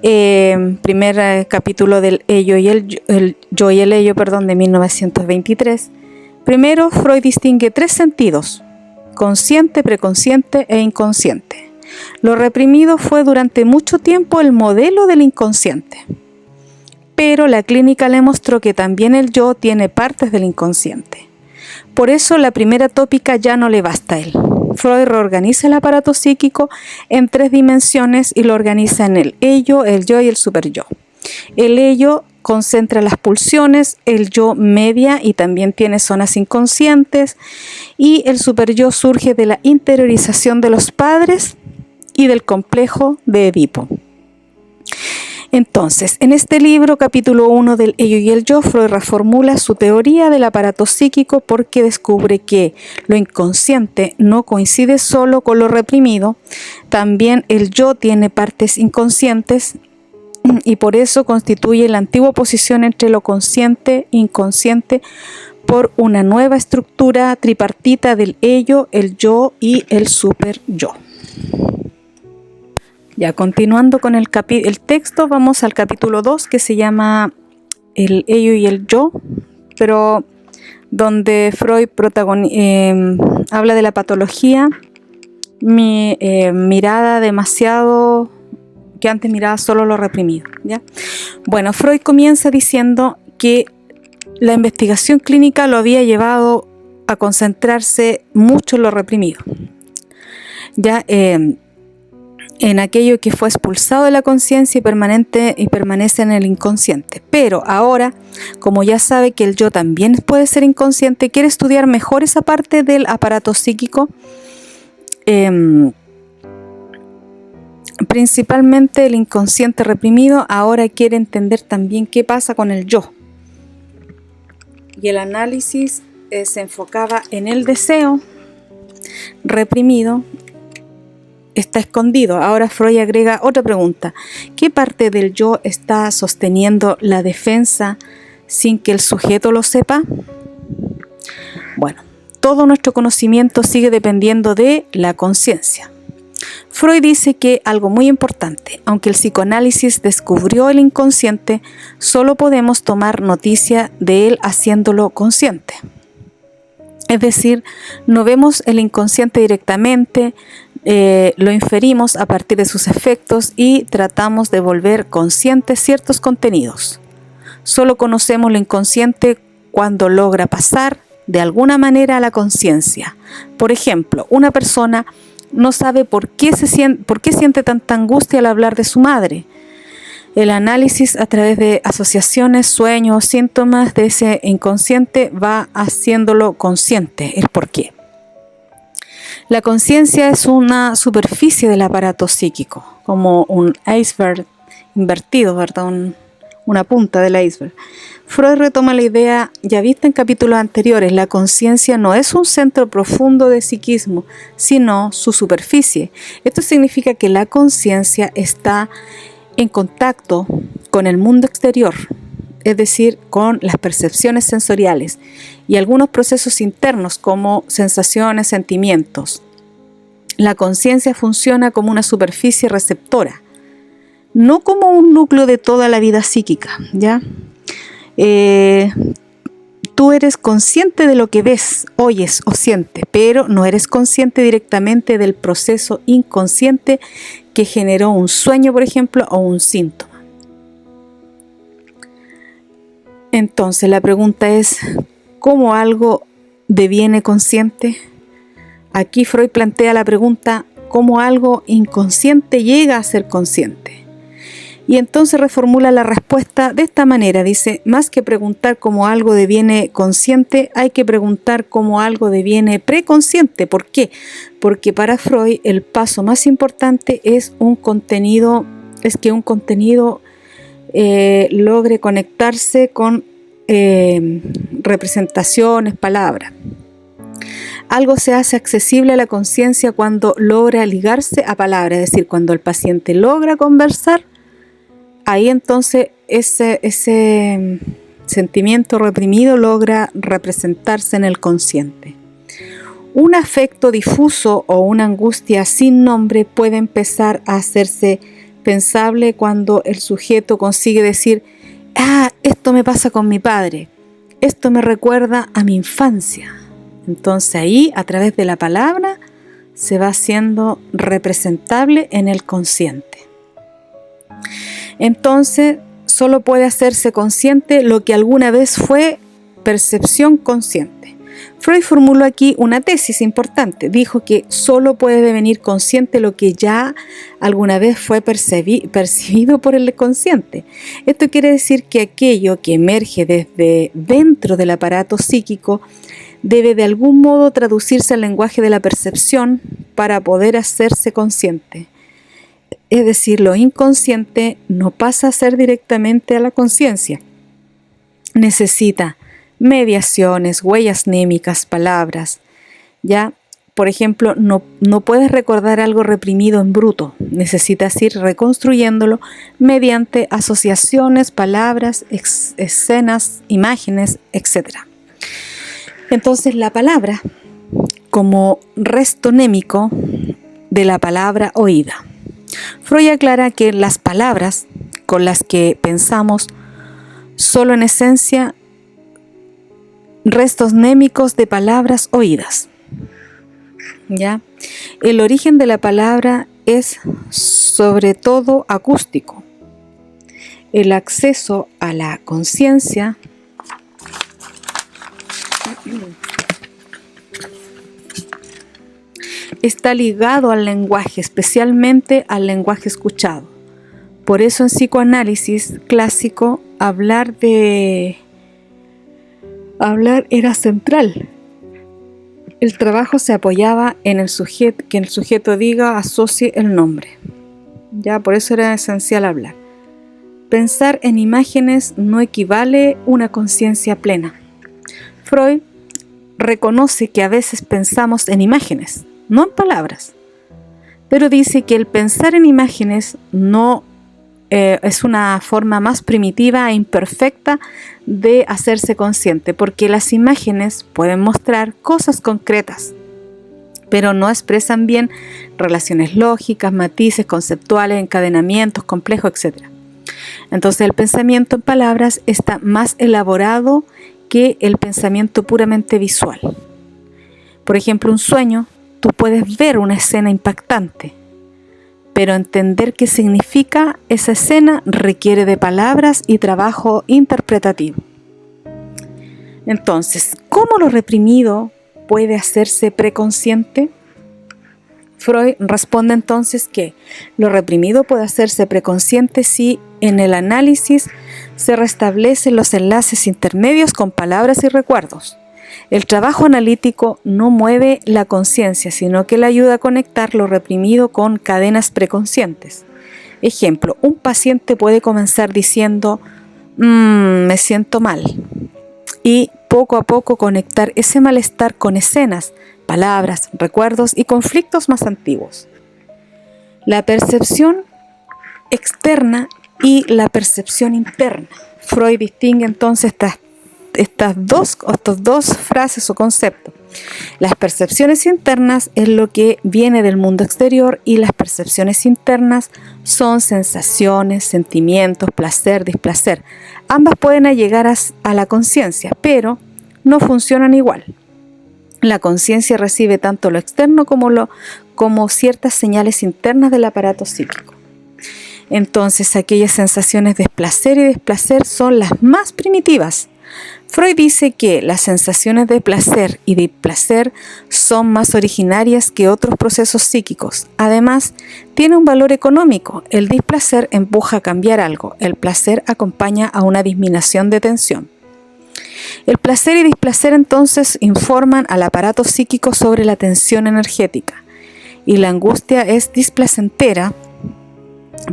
[SPEAKER 1] primer capítulo del yo y el ello, de 1923, primero Freud distingue tres sentidos: consciente, preconsciente e inconsciente. Lo reprimido fue durante mucho tiempo el modelo del inconsciente, pero la clínica le mostró que también el yo tiene partes del inconsciente. Por eso la primera tópica ya no le basta a él. Freud reorganiza el aparato psíquico en tres dimensiones y lo organiza en el ello, el yo y el superyo. El ello concentra las pulsiones, el yo media y también tiene zonas inconscientes, y el superyo surge de la interiorización de los padres y del complejo de Edipo. Entonces, en este libro, capítulo 1 del ello y el yo, Freud reformula su teoría del aparato psíquico porque descubre que lo inconsciente no coincide solo con lo reprimido, también el yo tiene partes inconscientes y por eso constituye la antigua oposición entre lo consciente e inconsciente por una nueva estructura tripartita del ello, el yo y el superyo. Ya, continuando con el texto, vamos al capítulo 2, que se llama El ello y el yo, pero donde Freud habla de la patología, mirada demasiado, que antes miraba solo lo reprimido, ¿ya? Bueno, Freud comienza diciendo que la investigación clínica lo había llevado a concentrarse mucho en lo reprimido, ¿ya? En aquello que fue expulsado de la conciencia y permanece en el inconsciente. Pero ahora, como ya sabe que el yo también puede ser inconsciente, quiere estudiar mejor esa parte del aparato psíquico, principalmente el inconsciente reprimido. Ahora quiere entender también qué pasa con el yo. Y el análisis se enfocaba en el deseo reprimido, está escondido. Ahora Freud agrega otra pregunta: ¿qué parte del yo está sosteniendo la defensa sin que el sujeto lo sepa? Bueno, todo nuestro conocimiento sigue dependiendo de la conciencia. Freud dice que algo muy importante: aunque el psicoanálisis descubrió el inconsciente, solo podemos tomar noticia de él haciéndolo consciente. Es decir, no vemos el inconsciente directamente, lo inferimos a partir de sus efectos y tratamos de volver conscientes ciertos contenidos. Solo conocemos lo inconsciente cuando logra pasar de alguna manera a la conciencia. Por ejemplo, una persona no sabe por qué siente tanta angustia al hablar de su madre. El análisis a través de asociaciones, sueños, síntomas de ese inconsciente va haciéndolo consciente, el por qué. La conciencia es una superficie del aparato psíquico, como un iceberg invertido, ¿verdad? una punta del iceberg. Freud retoma la idea ya vista en capítulos anteriores: la conciencia no es un centro profundo de psiquismo, sino su superficie. Esto significa que la conciencia está en contacto con el mundo exterior, es decir, con las percepciones sensoriales y algunos procesos internos como sensaciones, sentimientos. La conciencia funciona como una superficie receptora, no como un núcleo de toda la vida psíquica, ¿ya? Tú eres consciente de lo que ves, oyes o sientes, pero no eres consciente directamente del proceso inconsciente que generó un sueño, por ejemplo, o un síntoma. Entonces la pregunta es, ¿cómo algo deviene consciente? Aquí Freud plantea la pregunta, ¿cómo algo inconsciente llega a ser consciente? Y entonces reformula la respuesta de esta manera, dice: más que preguntar cómo algo deviene consciente, hay que preguntar cómo algo deviene preconsciente. ¿Por qué? Porque para Freud el paso más importante es que un contenido logre conectarse con representaciones, palabras. Algo se hace accesible a la conciencia cuando logra ligarse a palabras, es decir, cuando el paciente logra conversar. Ahí entonces ese sentimiento reprimido logra representarse en el consciente. Un afecto difuso o una angustia sin nombre puede empezar a hacerse pensable cuando el sujeto consigue decir: esto me pasa con mi padre, esto me recuerda a mi infancia. Entonces ahí, a través de la palabra, se va haciendo representable en el consciente. Entonces, solo puede hacerse consciente lo que alguna vez fue percepción consciente. Freud formuló aquí una tesis importante. Dijo que solo puede devenir consciente lo que ya alguna vez fue percibido por el consciente. Esto quiere decir que aquello que emerge desde dentro del aparato psíquico debe de algún modo traducirse al lenguaje de la percepción para poder hacerse consciente. Es decir, lo inconsciente no pasa a ser directamente a la conciencia. Necesita mediaciones, huellas mnémicas, palabras. Ya, por ejemplo, no puedes recordar algo reprimido en bruto. Necesitas ir reconstruyéndolo mediante asociaciones, palabras, escenas, imágenes, etc. Entonces, la palabra como resto mnémico de la palabra oída. Freud aclara que las palabras con las que pensamos solo en esencia restos mnémicos de palabras oídas. ¿Ya? El origen de la palabra es sobre todo acústico. El acceso a la conciencia está ligado al lenguaje, especialmente al lenguaje escuchado. Por eso en psicoanálisis clásico hablar era central. El trabajo se apoyaba en el sujeto, que el sujeto diga, asocie el nombre. Ya, por eso era esencial hablar. Pensar en imágenes no equivale a una conciencia plena. Freud reconoce que a veces pensamos en imágenes, no en palabras, pero dice que el pensar en imágenes no es una forma más primitiva e imperfecta de hacerse consciente, porque las imágenes pueden mostrar cosas concretas, pero no expresan bien relaciones lógicas, matices conceptuales, encadenamientos complejos, etc. Entonces el pensamiento en palabras está más elaborado que el pensamiento puramente visual. Por ejemplo, un sueño, tú puedes ver una escena impactante, pero entender qué significa esa escena requiere de palabras y trabajo interpretativo. Entonces, ¿cómo lo reprimido puede hacerse preconsciente? Freud responde entonces que lo reprimido puede hacerse preconsciente si en el análisis se restablecen los enlaces intermedios con palabras y recuerdos. El trabajo analítico no mueve la conciencia, sino que le ayuda a conectar lo reprimido con cadenas preconscientes. Ejemplo, un paciente puede comenzar diciendo: me siento mal. Y poco a poco conectar ese malestar con escenas, palabras, recuerdos y conflictos más antiguos. La percepción externa y la percepción interna. Freud distingue entonces estas dos frases o conceptos. Las percepciones internas es lo que viene del mundo exterior y las percepciones internas son sensaciones, sentimientos, placer, displacer. Ambas pueden llegar a la conciencia, pero no funcionan igual. La conciencia recibe tanto lo externo como ciertas señales internas del aparato psíquico. Entonces, aquellas sensaciones de placer y displacer son las más primitivas. Freud dice que las sensaciones de placer y displacer son más originarias que otros procesos psíquicos. Además, tiene un valor económico. El displacer empuja a cambiar algo. El placer acompaña a una disminución de tensión. El placer y displacer entonces informan al aparato psíquico sobre la tensión energética. Y la angustia es displacentera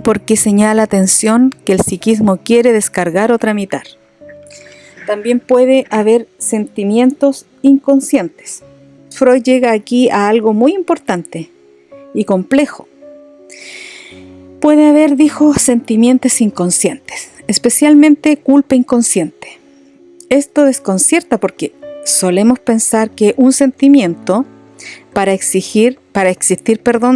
[SPEAKER 1] porque señala tensión que el psiquismo quiere descargar o tramitar. También puede haber sentimientos inconscientes. Freud llega aquí a algo muy importante y complejo. Puede haber, dijo, sentimientos inconscientes, especialmente culpa inconsciente. Esto desconcierta porque solemos pensar que un sentimiento para existir,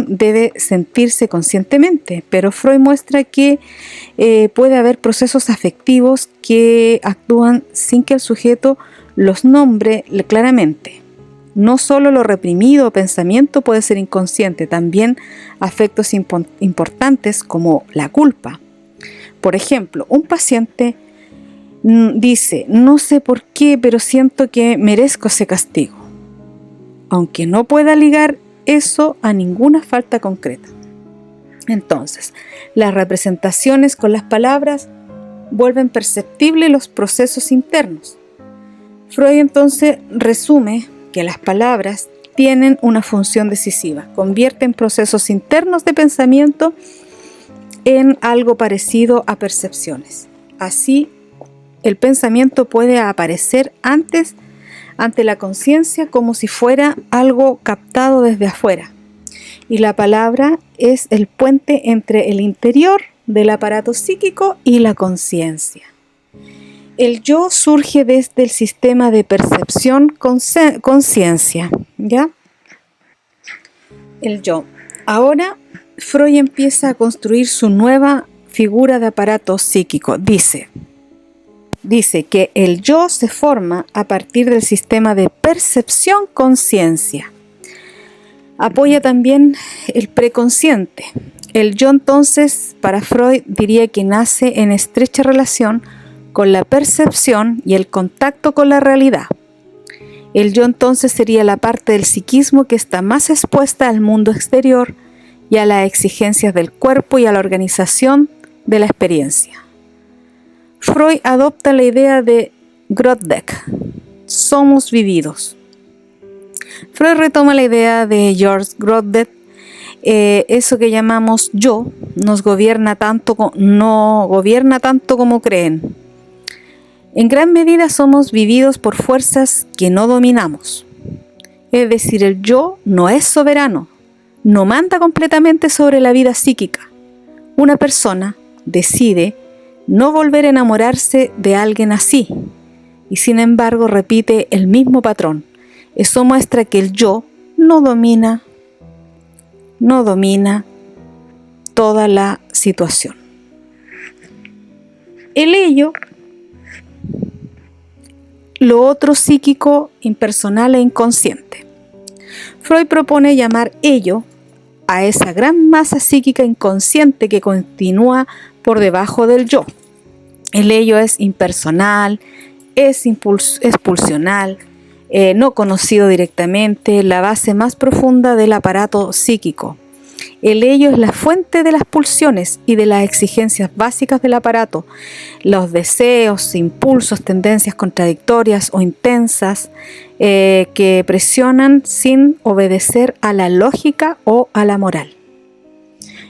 [SPEAKER 1] debe sentirse conscientemente, pero Freud muestra que puede haber procesos afectivos que actúan sin que el sujeto los nombre claramente. No solo lo reprimido o pensamiento puede ser inconsciente, también afectos importantes como la culpa. Por ejemplo, un paciente dice, no sé por qué, pero siento que merezco ese castigo, aunque no pueda ligar eso a ninguna falta concreta. Entonces, las representaciones con las palabras vuelven perceptibles los procesos internos. Freud entonces resume que las palabras tienen una función decisiva, convierten procesos internos de pensamiento en algo parecido a percepciones. Así, el pensamiento puede aparecer ante la conciencia como si fuera algo captado desde afuera. Y la palabra es el puente entre el interior del aparato psíquico y la conciencia. El yo surge desde el sistema de percepción conciencia, ¿ya? El yo. Ahora Freud empieza a construir su nueva figura de aparato psíquico. Dice que el yo se forma a partir del sistema de percepción conciencia. Apoya también el preconsciente. El yo entonces, para Freud, diría que nace en estrecha relación con la percepción y el contacto con la realidad. El yo entonces sería la parte del psiquismo que está más expuesta al mundo exterior y a las exigencias del cuerpo y a la organización de la experiencia. Freud adopta la idea de Grodeck, somos vividos. Freud retoma la idea de George Grodeck, eso que llamamos yo, no gobierna tanto como creen. En gran medida somos vividos por fuerzas que no dominamos. Es decir, el yo no es soberano, no manda completamente sobre la vida psíquica. Una persona decide no volver a enamorarse de alguien así, y sin embargo repite el mismo patrón. Eso muestra que el yo no domina toda la situación. El ello, lo otro psíquico, impersonal e inconsciente. Freud propone llamar ello a esa gran masa psíquica inconsciente que continúa por debajo del yo. El ello es impersonal, es pulsional, no conocido directamente, la base más profunda del aparato psíquico. El ello es la fuente de las pulsiones y de las exigencias básicas del aparato, los deseos, impulsos, tendencias contradictorias o intensas que presionan sin obedecer a la lógica o a la moral.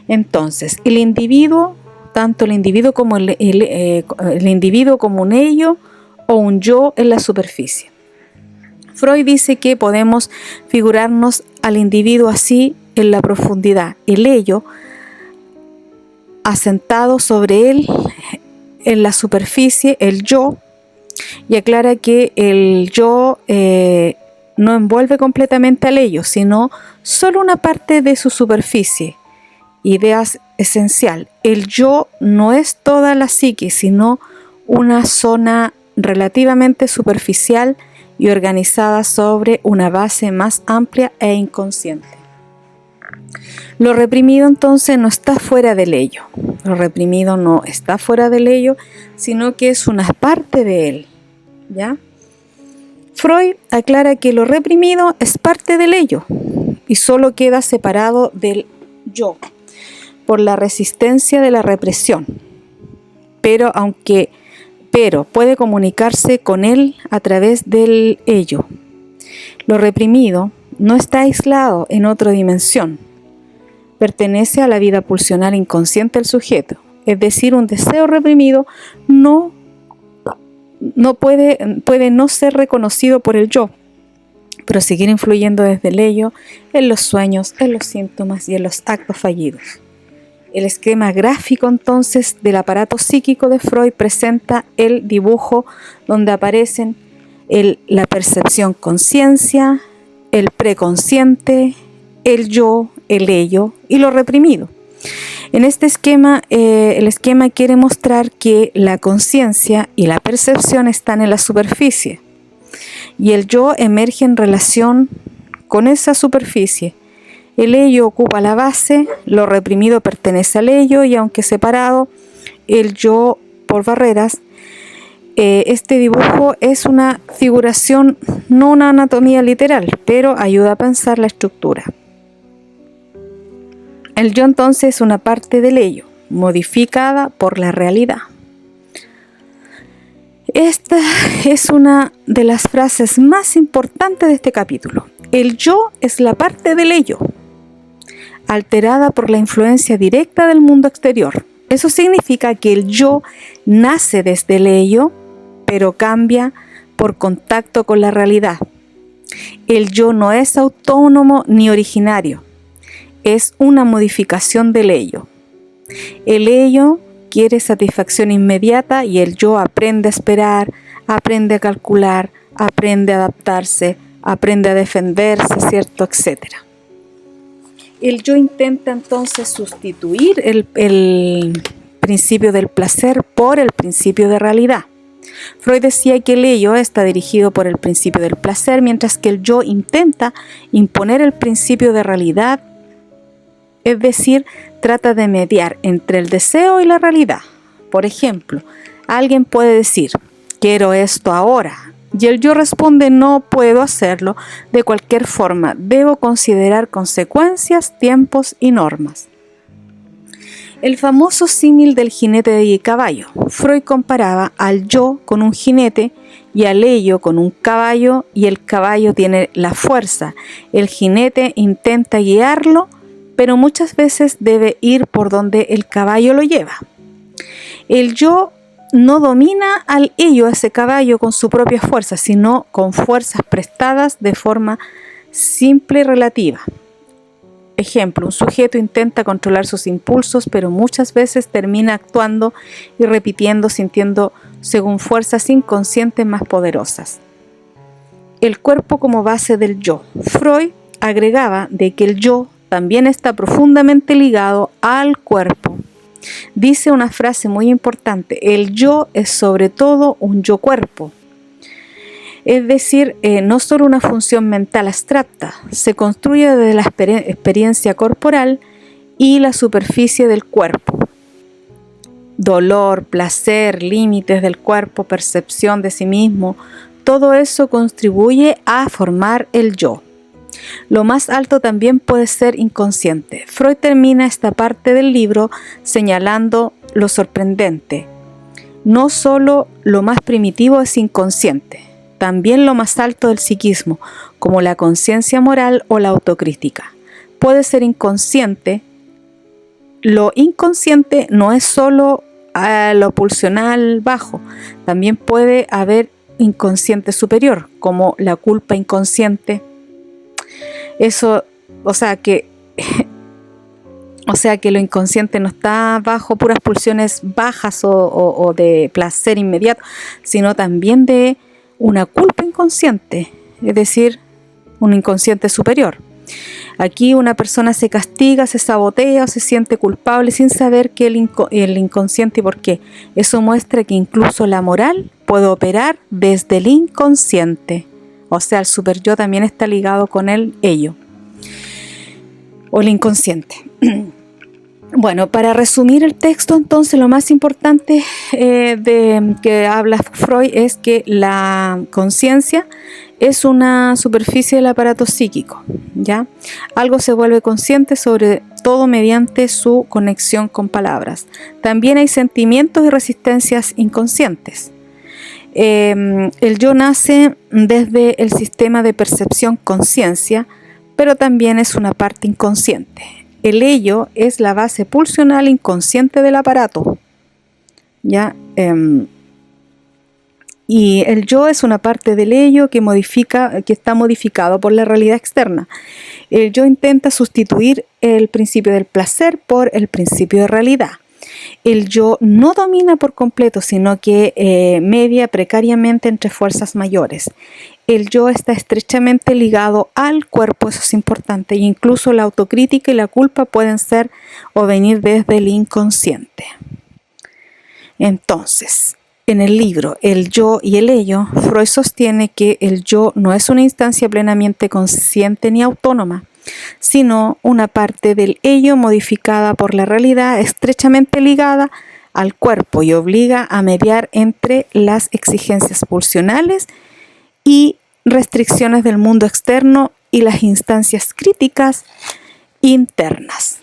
[SPEAKER 1] Entonces, el individuo tanto el individuo como el individuo como un ello o un yo en la superficie. Freud dice que podemos figurarnos al individuo así en la profundidad, el ello asentado sobre él en la superficie, el yo, y aclara que el yo no envuelve completamente al ello, sino solo una parte de su superficie. Idea esencial: el yo no es toda la psique, sino una zona relativamente superficial y organizada sobre una base más amplia e inconsciente. Lo reprimido entonces no está fuera del ello. Lo reprimido no está fuera del ello, sino que es una parte de él. ¿Ya? Freud aclara que lo reprimido es parte del ello y solo queda separado del yo por la resistencia de la represión, pero puede comunicarse con él a través del ello. Lo reprimido no está aislado en otra dimensión, pertenece a la vida pulsional inconsciente del sujeto, es decir, un deseo reprimido no puede no ser reconocido por el yo, pero seguir influyendo desde el ello en los sueños, en los síntomas y en los actos fallidos. El esquema gráfico entonces del aparato psíquico de Freud presenta el dibujo donde aparecen la percepción conciencia, el preconsciente, el yo, el ello y lo reprimido. En este esquema, el esquema quiere mostrar que la conciencia y la percepción están en la superficie y el yo emerge en relación con esa superficie. El ello ocupa la base, lo reprimido pertenece al ello y aunque separado, el yo por barreras, este dibujo es una figuración, no una anatomía literal, pero ayuda a pensar la estructura. El yo entonces es una parte del ello, modificada por la realidad. Esta es una de las frases más importantes de este capítulo. El yo es la parte del ello, alterada por la influencia directa del mundo exterior. Eso significa que el yo nace desde el ello, pero cambia por contacto con la realidad. El yo no es autónomo ni originario, es una modificación del ello. El ello quiere satisfacción inmediata y el yo aprende a esperar, aprende a calcular, aprende a adaptarse, aprende a defenderse, ¿cierto? Etcétera. El yo intenta entonces sustituir el principio del placer por el principio de realidad. Freud decía que el ello está dirigido por el principio del placer, mientras que el yo intenta imponer el principio de realidad, es decir, trata de mediar entre el deseo y la realidad. Por ejemplo, alguien puede decir, quiero esto ahora, y el yo responde, no puedo hacerlo de cualquier forma, debo considerar consecuencias, tiempos y normas. El famoso símil del jinete y caballo. Freud comparaba al yo con un jinete y al ello con un caballo, y el caballo tiene la fuerza. El jinete intenta guiarlo, pero muchas veces debe ir por donde el caballo lo lleva. El yo no domina al ello, a ese caballo, con su propia fuerza, sino con fuerzas prestadas de forma simple y relativa. Ejemplo, un sujeto intenta controlar sus impulsos, pero muchas veces termina actuando y repitiendo, sintiendo según fuerzas inconscientes más poderosas. El cuerpo como base del yo. Freud agregaba de que el yo también está profundamente ligado al cuerpo. Dice una frase muy importante: el yo es sobre todo un yo cuerpo. Es decir, no solo una función mental abstracta, se construye desde la experiencia corporal y la superficie del cuerpo. Dolor, placer, límites del cuerpo, percepción de sí mismo, todo eso contribuye a formar el yo. Lo más alto también puede ser inconsciente. Freud termina esta parte del libro señalando lo sorprendente. No solo lo más primitivo es inconsciente, también lo más alto del psiquismo, como la conciencia moral o la autocrítica, puede ser inconsciente lo inconsciente no es solo lo pulsional bajo, también puede haber inconsciente superior, como la culpa inconsciente. Eso, o sea que lo inconsciente no está bajo puras pulsiones bajas o de placer inmediato, sino también de una culpa inconsciente, es decir, un inconsciente superior. Aquí una persona se castiga, se sabotea o se siente culpable sin saber que el inconsciente y por qué. Eso muestra que incluso la moral puede operar desde el inconsciente. O sea, el superyo también está ligado con el ello o el inconsciente. Bueno, para resumir el texto, entonces, lo más importante de que habla Freud es que la conciencia es una superficie del aparato psíquico, ¿ya? Algo se vuelve consciente sobre todo mediante su conexión con palabras. También hay sentimientos y resistencias inconscientes. El yo nace desde el sistema de percepción conciencia, pero también es una parte inconsciente. El ello es la base pulsional inconsciente del aparato, ¿ya? Y el yo es una parte del ello que está modificado por la realidad externa. El yo intenta sustituir el principio del placer por el principio de realidad. El yo no domina por completo, sino que media precariamente entre fuerzas mayores. El yo está estrechamente ligado al cuerpo, eso es importante, e incluso la autocrítica y la culpa pueden ser o venir desde el inconsciente. Entonces, en el libro El yo y el ello, Freud sostiene que el yo no es una instancia plenamente consciente ni autónoma, sino una parte del ello modificada por la realidad, estrechamente ligada al cuerpo y obliga a mediar entre las exigencias pulsionales y restricciones del mundo externo y las instancias críticas internas.